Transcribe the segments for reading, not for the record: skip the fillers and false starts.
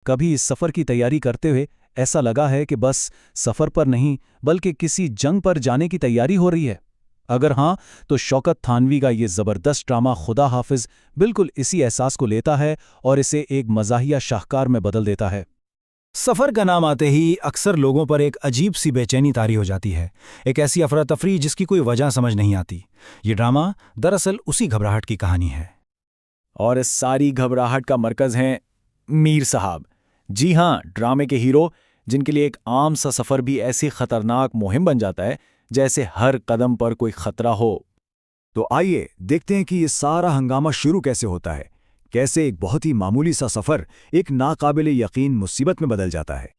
कभी इस सफ़र की तैयारी करते हुए ऐसा लगा है कि बस सफ़र पर नहीं बल्कि किसी जंग पर जाने की तैयारी हो रही है? अगर हाँ, तो शौकत थानवी का ये ज़बरदस्त ड्रामा खुदा हाफिज़ बिल्कुल इसी एहसास को लेता है और इसे एक मज़ाहिया शाहकार में बदल देता है। सफ़र का नाम आते ही अक्सर लोगों पर एक अजीब सी बेचैनी तारी हो जाती है, एक ऐसी अफरा तफरी जिसकी कोई वजह समझ नहीं आती। ये ड्रामा दरअसल उसी घबराहट की कहानी है। और इस सारी घबराहट का मरकज़ हैं मीर साहब। जी हाँ, ड्रामे के हीरो, जिनके लिए एक आम सा सफ़र भी ऐसी ख़तरनाक मुहिम बन जाता है जैसे हर कदम पर कोई ख़तरा हो। तो आइए देखते हैं कि ये सारा हंगामा शुरू कैसे होता है, कैसे एक बहुत ही मामूली सा सफ़र एक नाकाबिले यकीन मुसीबत में बदल जाता है।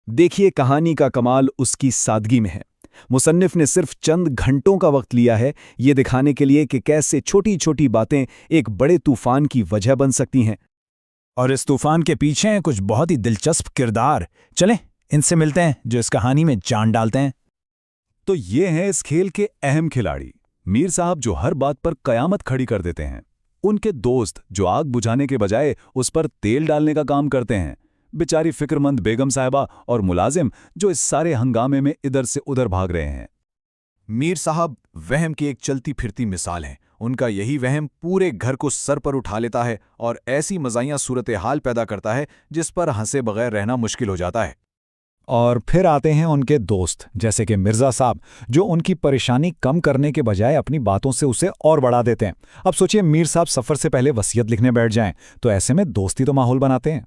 देखिए, कहानी का कमाल उसकी सादगी में है। मुसन्निफ ने सिर्फ चंद घंटों का वक्त लिया है ये दिखाने के लिए कि कैसे छोटी छोटी बातें एक बड़े तूफान की वजह बन सकती हैं। और इस तूफान के पीछे हैं कुछ बहुत ही दिलचस्प किरदार। चलें, इनसे मिलते हैं जो इस कहानी में जान डालते हैं। तो ये हैं इस खेल के अहम खिलाड़ी, मीर साहब जो हर बात पर कयामत खड़ी कर देते हैं, उनके दोस्त जो आग बुझाने के बजाय उस पर तेल डालने का काम करते हैं, बेचारी फिक्रमंद बेगम साहिबा और मुलाजिम जो इस सारे हंगामे में इधर से उधर भाग रहे हैं। मीर साहब वहम की एक चलती फिरती मिसाल हैं। उनका यही वहम पूरे घर को सर पर उठा लेता है और ऐसी मज़ाहिया सूरत हाल पैदा करता है जिस पर हंसे बगैर रहना मुश्किल हो जाता है। और फिर आते हैं उनके दोस्त, जैसे कि मिर्ज़ा साहब, जो उनकी परेशानी कम करने के बजाय अपनी बातों से उसे और बढ़ा देते हैं। अब सोचिए, मीर साहब सफ़र से पहले वसीयत लिखने बैठ जाएं, तो ऐसे में दोस्ती तो माहौल बनाते हैं।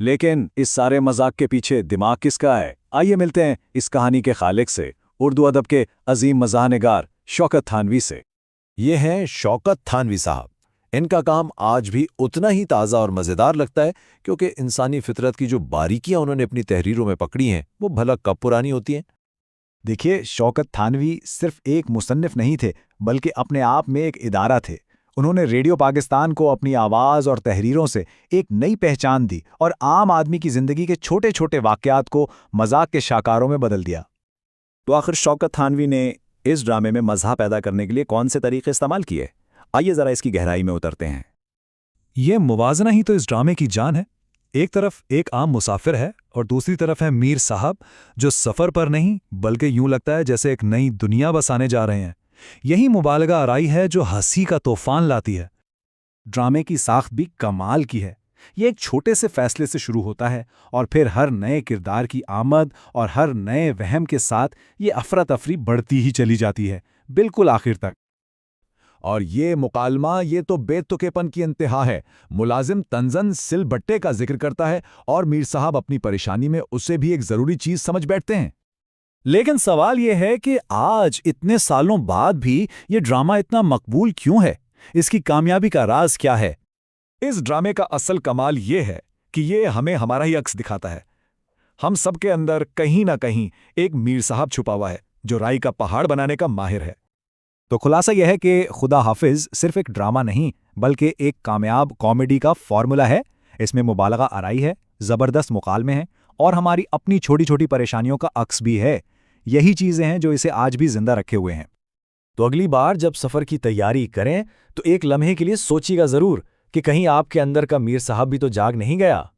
लेकिन इस सारे मजाक के पीछे दिमाग किसका है? आइए मिलते हैं इस कहानी के खालिक से, उर्दू अदब के अजीम मज़ाहनिगार शौकत थानवी से। ये हैं शौकत थानवी साहब। इनका काम आज भी उतना ही ताज़ा और मज़ेदार लगता है क्योंकि इंसानी फितरत की जो बारीकियां उन्होंने अपनी तहरीरों में पकड़ी हैं वो भला कब पुरानी होती हैं। देखिए, शौकत थानवी सिर्फ एक मुसन्निफ नहीं थे, बल्कि अपने आप में एक इदारा थे। उन्होंने रेडियो पाकिस्तान को अपनी आवाज़ और तहरीरों से एक नई पहचान दी और आम आदमी की ज़िंदगी के छोटे छोटे वाक़यात को मजाक के शाकारों में बदल दिया। तो आखिर शौकत थानवी ने इस ड्रामे में मज़ा पैदा करने के लिए कौन से तरीके इस्तेमाल किए? आइए ज़रा इसकी गहराई में उतरते हैं। ये मुवाजना ही तो इस ड्रामे की जान है। एक तरफ एक आम मुसाफिर है और दूसरी तरफ है मीर साहब, जो सफ़र पर नहीं बल्कि यूं लगता है जैसे एक नई दुनिया बसाने जा रहे हैं। यही मुबालगा आराई है जो हंसी का तूफान लाती है। ड्रामे की साख्त भी कमाल की है। ये एक छोटे से फैसले से शुरू होता है और फिर हर नए किरदार की आमद और हर नए वहम के साथ ये अफरा तफरी बढ़ती ही चली जाती है, बिल्कुल आखिर तक। और ये मुकालमा ये तो बेतुकेपन की इंतहा है। मुलाजिम तंजन सिलबट्टे का जिक्र करता है और मीर साहब अपनी परेशानी में उसे भी एक ज़रूरी चीज़ समझ बैठते हैं। लेकिन सवाल यह है कि आज इतने सालों बाद भी ये ड्रामा इतना मकबूल क्यों है? इसकी कामयाबी का राज क्या है? इस ड्रामे का असल कमाल ये है कि ये हमें हमारा ही अक्स दिखाता है। हम सबके अंदर कहीं ना कहीं एक मीर साहब छुपा हुआ है जो राई का पहाड़ बनाने का माहिर है। तो खुलासा यह है कि खुदा हाफिज सिर्फ एक ड्रामा नहीं बल्कि एक कामयाब कॉमेडी का फॉर्मूला है। इसमें मुबालगा आराई है, ज़बरदस्त मुकालमे हैं और हमारी अपनी छोटी छोटी परेशानियों का अक्स भी है। यही चीज़ें हैं जो इसे आज भी जिंदा रखे हुए हैं। तो अगली बार जब सफ़र की तैयारी करें तो एक लम्हे के लिए सोचिएगा ज़रूर कि कहीं आपके अंदर का मीर साहब भी तो जाग नहीं गया।